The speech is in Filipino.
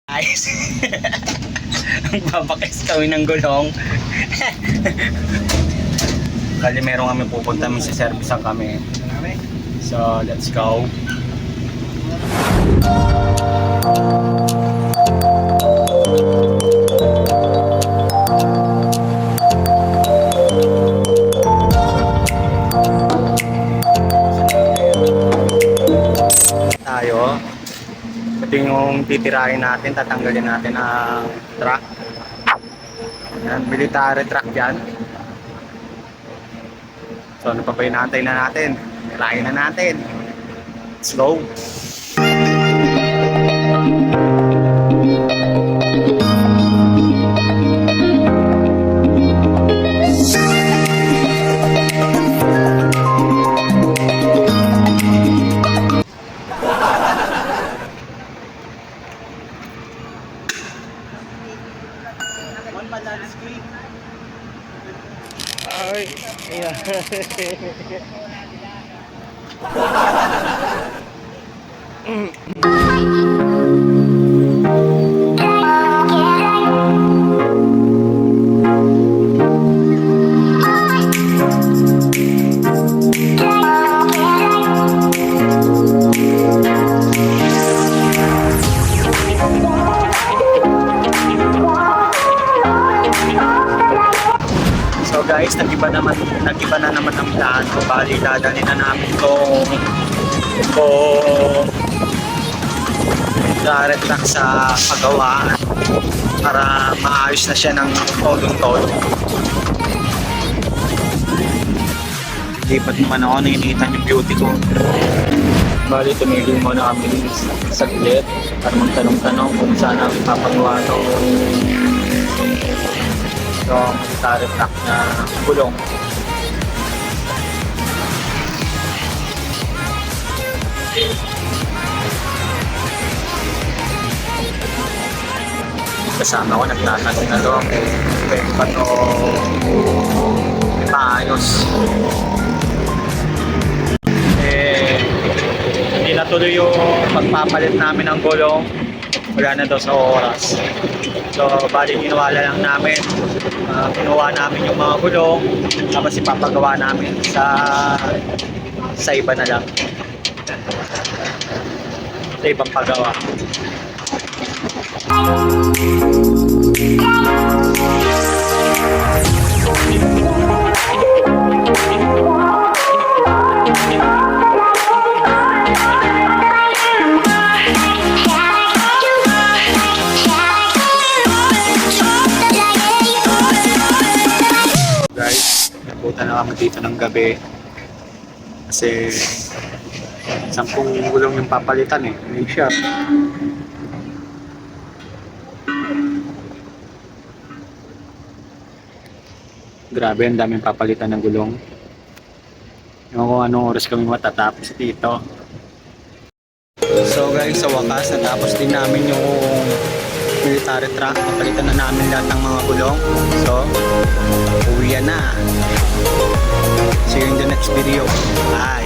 Ayos. Ang babakis kami ng gulong. Kali meron kami pupunta sa service ang kami. So, let's go. Tayo. Ito yung titirahin natin, tatanggalin natin ang truck. Yan, military truck yan. So ano pa ba inaantay na natin? Tirahin na natin. Let's go! Ay, yeah. So guys, nag-iba na naman ang plano. Bali, dadalhin na namin itong direct truck sa pagawaan para maayos na siya ng todo-todo. Lipat naman ako, nakikita yung beauty ko. Bali, tumigil muna kami saglit para magtanong-tanong kung saan ang papagawa itong military truck na gulong. Kasama ko nagtatanong na doon pwede ba ito paayos. Hindi natuloy yung pagpapalit namin ng gulong, wala na daw sa oras. So bali ginawa lang namin, kinuha namin yung mga gulong tapos ipapagawa namin sa iba na lang, sa ibang pagawa. Punta na kami dito ng gabi kasi 10 gulong yung papalitan eh. Hindi siya. Grabe, ang daming papalitan ng gulong. Yung kung anong oras kami matatapos dito. So guys, sa wakas natapos din namin yung military truck. Napalitan na namin lahat ng mga gulong. So, uwi na. See you in the next video. Bye!